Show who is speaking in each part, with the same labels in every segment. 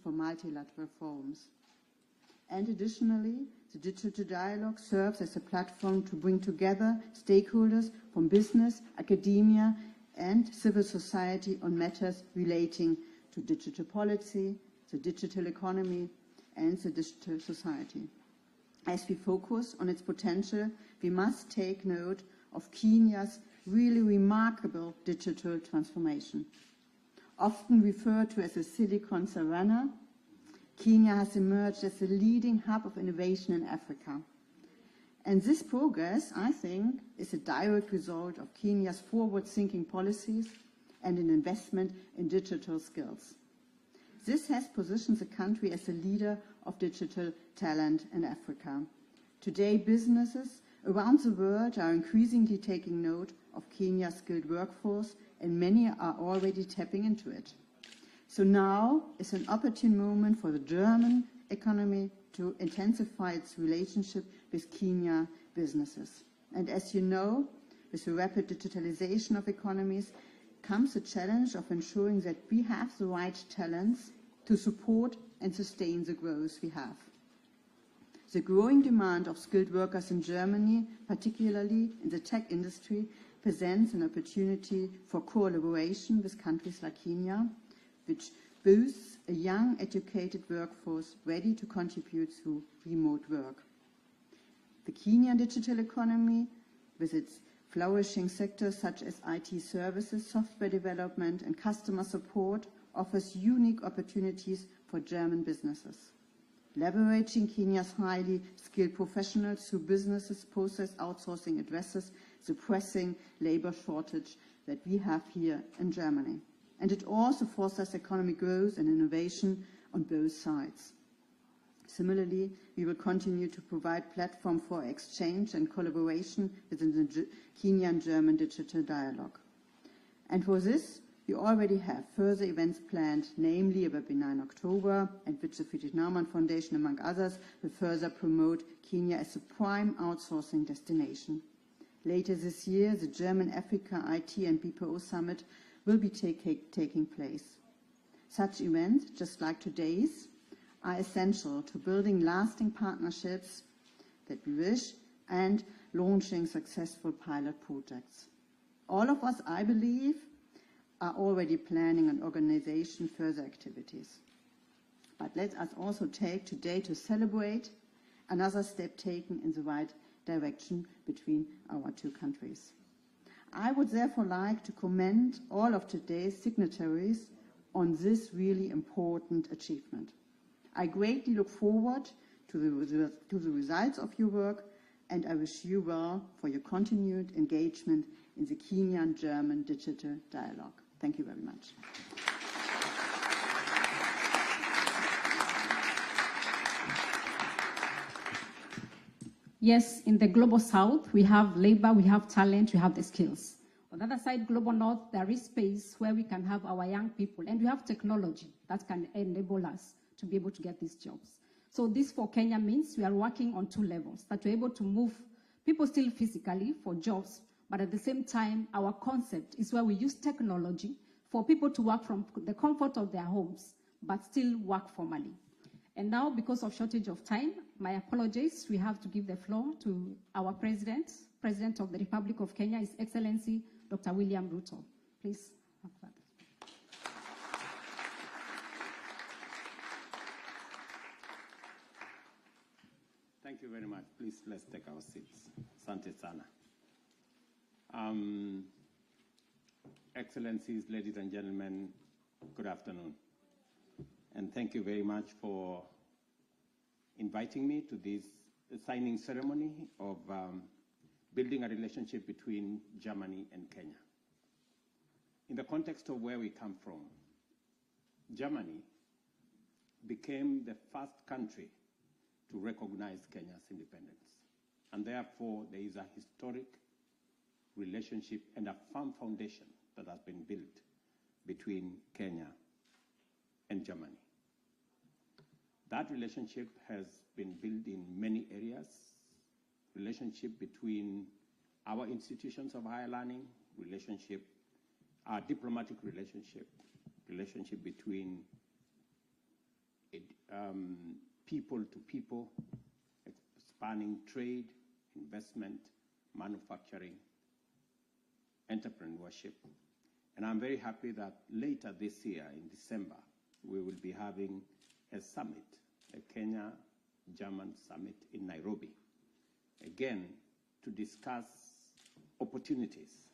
Speaker 1: for multilateral forums. And additionally, the digital dialogue serves as a platform to bring together stakeholders from business, academia, and civil society on matters relating to digital policy, the digital economy, and the digital society. As we focus on its potential, we must take note of Kenya's really remarkable digital transformation. Often referred to as a Silicon Savannah, Kenya has emerged as a leading hub of innovation in Africa. And this progress, I think, is a direct result of Kenya's forward-thinking policies and an investment in digital skills. This has positioned the country as a leader of digital talent in Africa. Today, businesses around the world are increasingly taking note of Kenya's skilled workforce, and many are already tapping into it. So now is an opportune moment for the German economy to intensify its relationship with Kenya businesses. And as you know, with the rapid digitalization of economies comes the challenge of ensuring that we have the right talents to support and sustain the growth we have. The growing demand of skilled workers in Germany, particularly in the tech industry, presents an opportunity for collaboration with countries like Kenya, which boasts a young, educated workforce ready to contribute through remote work. The Kenyan digital economy, with its flourishing sectors such as IT services, software development, and customer support, offers unique opportunities for German businesses. Leveraging Kenya's highly skilled professionals through businesses process outsourcing addresses the pressing labor shortage that we have here in Germany. And it also fosters economic growth and innovation on both sides. Similarly, we will continue to provide platform for exchange and collaboration within the Kenyan-German digital dialogue. And for this, we already have further events planned, namely a webinar in October, at which the Friedrich Naumann Foundation, among others, will further promote Kenya as a prime outsourcing destination. Later this year, the German Africa IT and BPO Summit will be taking place. Such events, just like today's, are essential to building lasting partnerships that we wish and launching successful pilot projects. All of us, I believe, are already planning and organizing further activities. But let us also take today to celebrate another step taken in the right direction between our two countries. I would therefore like to commend all of today's signatories on this really important achievement. I greatly look forward to the results of your work, and I wish you well for your continued engagement in the Kenyan-German digital dialogue. Thank you very much.
Speaker 2: Yes, in the global south, we have labor, we have talent, we have the skills. On the other side, global north, there is space where we can have our young people, and we have technology that can enable us to be able to get these jobs. So this for Kenya means we are working on two levels, that we're able to move people still physically for jobs, but at the same time, our concept is where we use technology for people to work from the comfort of their homes, but still work formally. And now, because of shortage of time, my apologies, we have to give the floor to our President of the Republic of Kenya, His Excellency, Dr. William Ruto. Please have that.
Speaker 3: Thank you very much. Please, let's take our seats. Asante sana. Excellencies, ladies and gentlemen, good afternoon. And thank you very much for inviting me to this signing ceremony of building a relationship between Germany and Kenya. In the context of where we come from, Germany became the first country to recognize Kenya's independence. And therefore, there is a historic relationship and a firm foundation that has been built between Kenya and Germany. That relationship has been built in many areas. Relationship between our institutions of higher learning, our diplomatic relationship between people to people, spanning trade, investment, manufacturing, entrepreneurship. And I'm very happy that later this year, in December, we will be having a summit, a Kenya-German summit in Nairobi, again, to discuss opportunities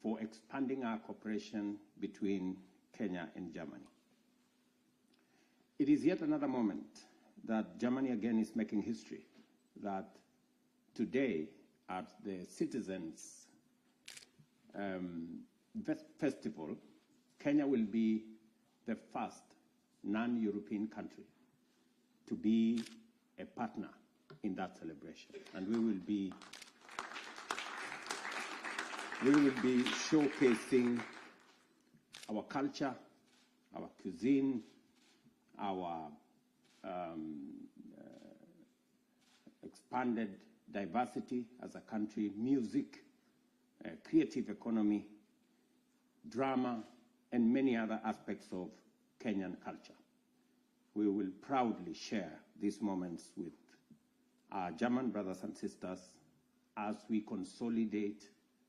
Speaker 3: for expanding our cooperation between Kenya and Germany. It is yet another moment that Germany again is making history, that today at the Citizens Festival, Kenya will be the first non-European country to be a partner in that celebration. And we will be showcasing our culture, our cuisine, our expanded diversity as a country, music, creative economy, drama, and many other aspects of Kenyan culture. We will proudly share these moments with our German brothers and sisters as we consolidate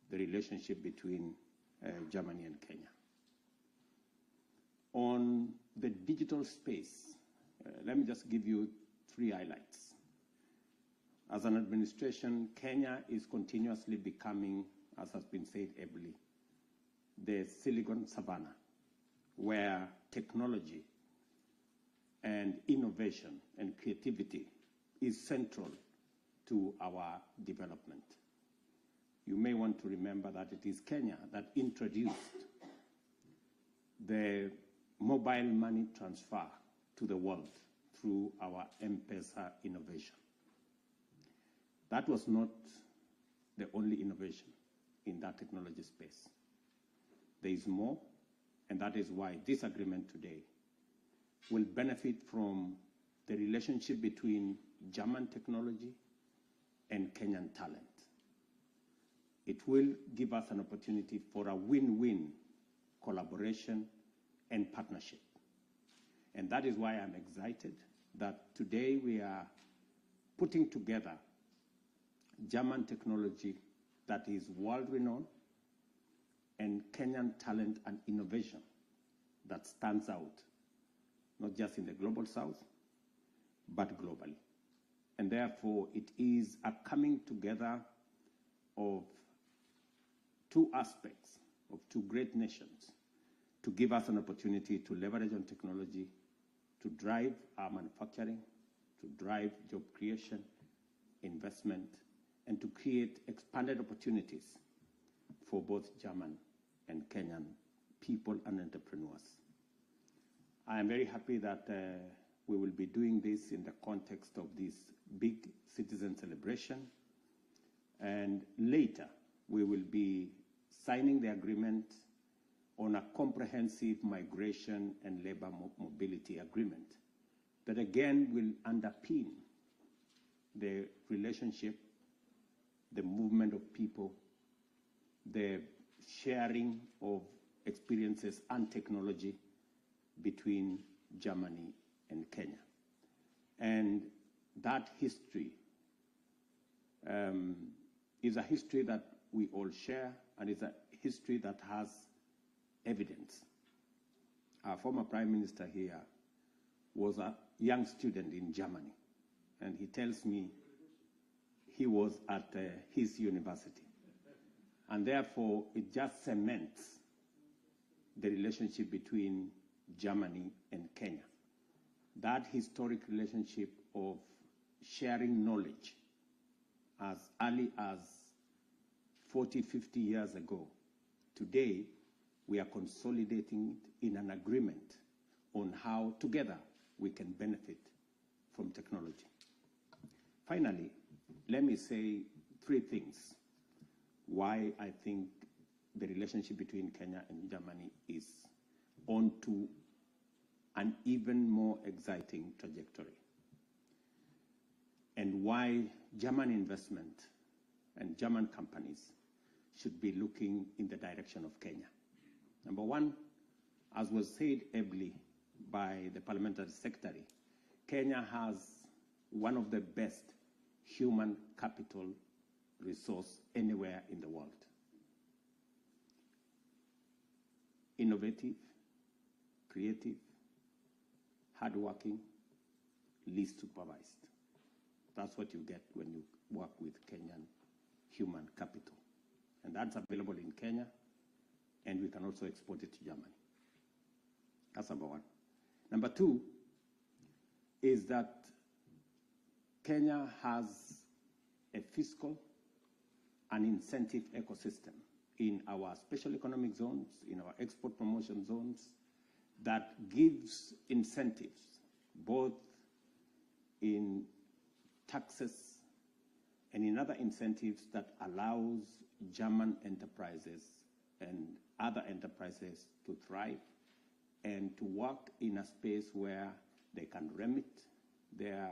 Speaker 3: the relationship between Germany and Kenya. On the digital space, let me just give you 3 highlights. As an administration, Kenya is continuously becoming, as has been said ably, the Silicon Savannah, where technology and innovation and creativity is central to our development. You may want to remember that it is Kenya that introduced the mobile money transfer to the world through our M-Pesa innovation. That was not the only innovation in that technology space. There is more, and that is why this agreement today will benefit from the relationship between German technology and Kenyan talent. It will give us an opportunity for a win-win collaboration and partnership. And that is why I'm excited that today we are putting together German technology that is world-renowned and Kenyan talent and innovation that stands out, not just in the global south, but globally. And therefore, it is a coming together of 2 aspects of 2 great nations to give us an opportunity to leverage on technology, to drive our manufacturing, to drive job creation, investment, and to create expanded opportunities for both German and Kenyan people and entrepreneurs. I am very happy that we will be doing this in the context of this big citizen celebration. And later, we will be signing the agreement on a comprehensive migration and labor mobility agreement that again will underpin the relationship, the movement of people, the sharing of experiences and technology between Germany and Kenya. And that history is a history that we all share, and is a history that has evidence. Our former Prime Minister here was a young student in Germany, and he tells me he was at his university. And therefore, it just cements the relationship between Germany and Kenya. That historic relationship of sharing knowledge as early as 40, 50 years ago. Today, we are consolidating it in an agreement on how together we can benefit from technology. Finally, let me say 3 things why I think the relationship between Kenya and Germany is on to an even more exciting trajectory, and why German investment and German companies should be looking in the direction of Kenya. Number 1, as was said ably by the parliamentary secretary, Kenya has one of the best human capital resource anywhere in the world. Innovative, creative, hardworking, least supervised. That's what you get when you work with Kenyan human capital. And that's available in Kenya, and we can also export it to Germany. That's number one. Number two is that Kenya has a fiscal and incentive ecosystem in our special economic zones, in our export promotion zones, that gives incentives, both in taxes and in other incentives that allows German enterprises and other enterprises to thrive and to work in a space where they can remit their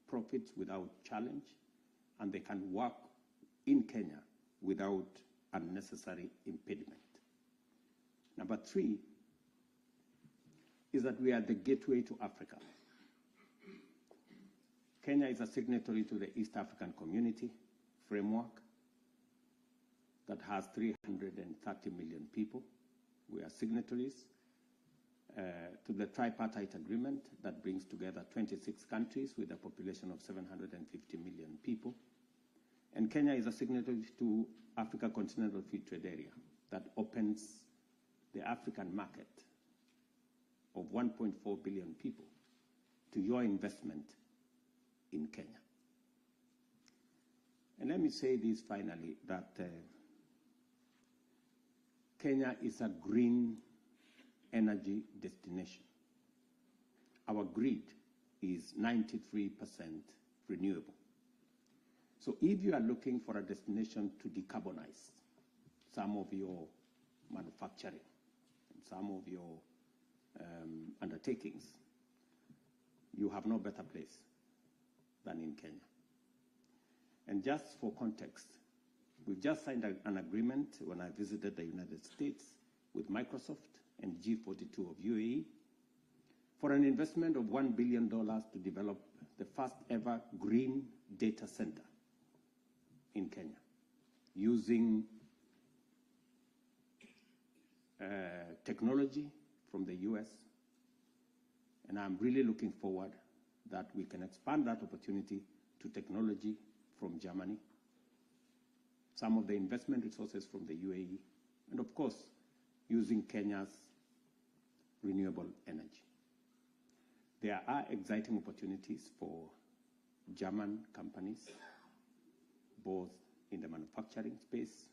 Speaker 3: profits without challenge, and they can work in Kenya without unnecessary impediment. Number three is that we are the gateway to Africa. Kenya is a signatory to the East African Community Framework that has 330 million people. We are signatories to the tripartite agreement that brings together 26 countries with a population of 750 million people. And Kenya is a signatory to Africa Continental Free Trade Area that opens the African market of 1.4 billion people to your investment in Kenya. And let me say this finally, that Kenya is a green energy destination. Our grid is 93% renewable. So if you are looking for a destination to decarbonize some of your manufacturing and some of your undertakings, you have no better place than in Kenya. And just for context, we've just signed an agreement when I visited the United States with Microsoft and G42 of UAE for an investment of $1 billion to develop the first ever green data center in Kenya using technology from the US. And I'm really looking forward that we can expand that opportunity to technology from Germany, some of the investment resources from the UAE, and of course, using Kenya's renewable energy. There are exciting opportunities for German companies, both in the manufacturing space,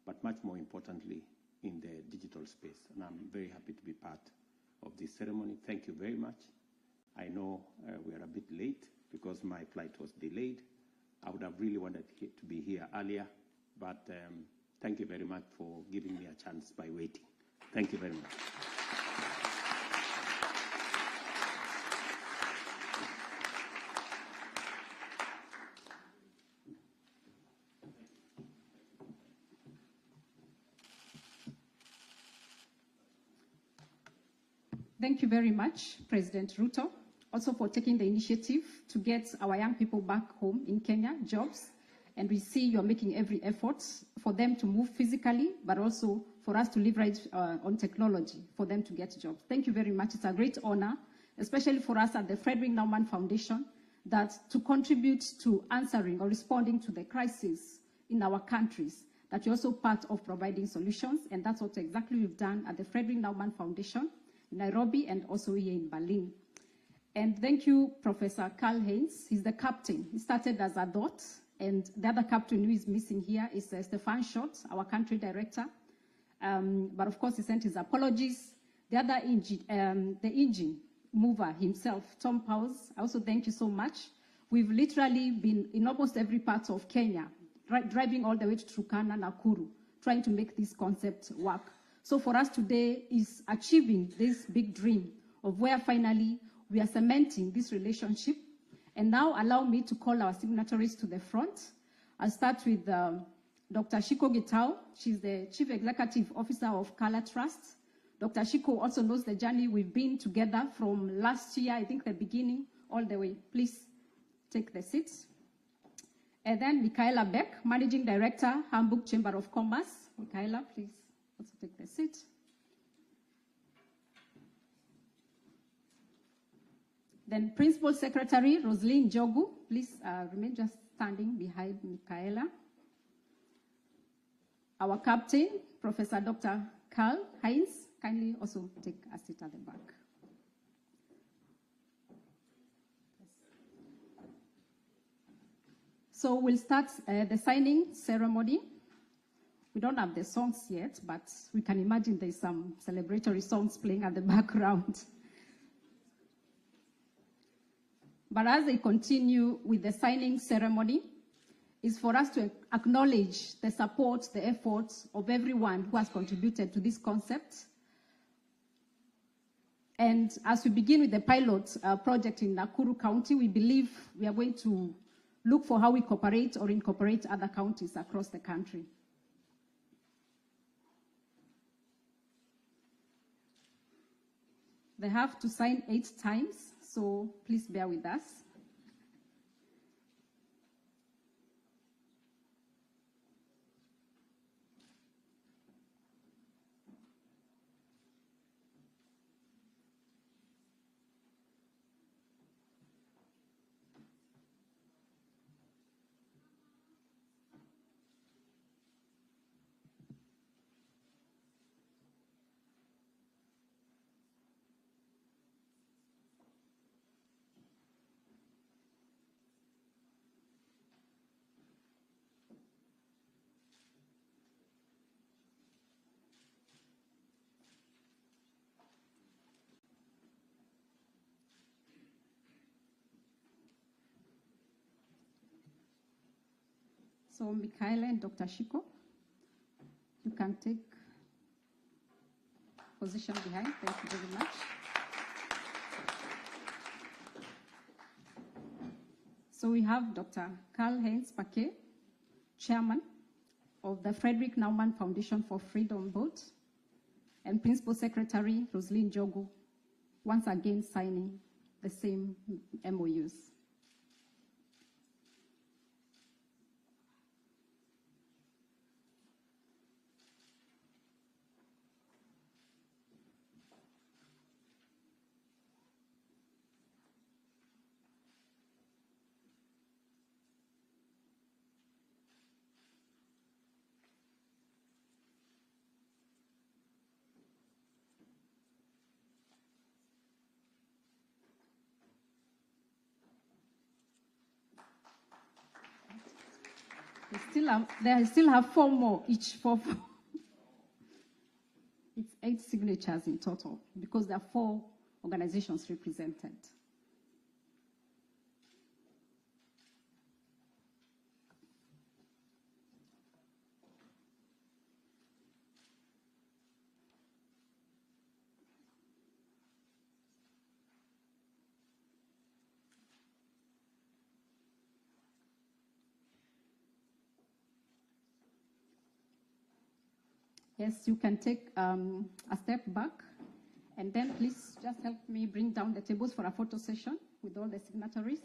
Speaker 3: but much more importantly, in the digital space. And I'm very happy to be part of this ceremony. Thank you very much. I know we are a bit late because my flight was delayed. I would have really wanted to be here earlier, but thank you very much for giving me a chance by waiting. Thank you very much.
Speaker 2: Thank you very much, President Ruto, also for taking the initiative to get our young people back home in Kenya, jobs. And we see you're making every effort for them to move physically, but also for us to leverage on technology for them to get jobs. Thank you very much. It's a great honor, especially for us at the Frederick Naumann Foundation, that to contribute to answering or responding to the crisis in our countries, that you're also part of providing solutions. And that's what exactly we've done at the Frederick Naumann Foundation in Nairobi and also here in Berlin. And thank you, Professor Karl Heinz. He's the captain. He started as a dot, and the other captain who is missing here is Stefan Schott, our country director. But of course, he sent his apologies. The other engine mover himself, Tom Powers, I also thank you so much. We've literally been in almost every part of Kenya, driving all the way to Turkana, Nakuru, trying to make this concept work. So for us today is achieving this big dream of where finally we are cementing this relationship. And now allow me to call our signatories to the front. I'll start with Dr. Shiko Gitao. She's the Chief Executive Officer of Kala Trust. Dr. Shiko also knows the journey we've been together from last year, I think the beginning, all the way. Please take the seats. And then Michaela Beck, Managing Director, Hamburg Chamber of Commerce. Michaela, please also take the seat. Then Principal Secretary, Rosalind Jogu, please remain just standing behind Michaela. Our captain, Professor Dr. Karl Heinz, kindly also take a seat at the back. So we'll start the signing ceremony. We don't have the songs yet, but we can imagine there's some celebratory songs playing at the background. But as they continue with the signing ceremony, is for us to acknowledge the support, the efforts of everyone who has contributed to this concept. And as we begin with the pilot project in Nakuru County, we believe we are going to look for how we cooperate or incorporate other counties across the country. They have to sign 8 times, so please bear with us. So Michaela and Dr. Shiko, you can take position behind. Thank you very much. So we have Dr. Karl-Heinz Paquet, Chairman of the Frederick Naumann Foundation for Freedom Board, and Principal Secretary Rosalind Jogu, once again signing the same MOUs. They still have 4 more, each 4. It's 8 signatures in total, because there are 4 organizations represented. Yes, you can take a step back, and then please just help me bring down the tables for a photo session with all the signatories.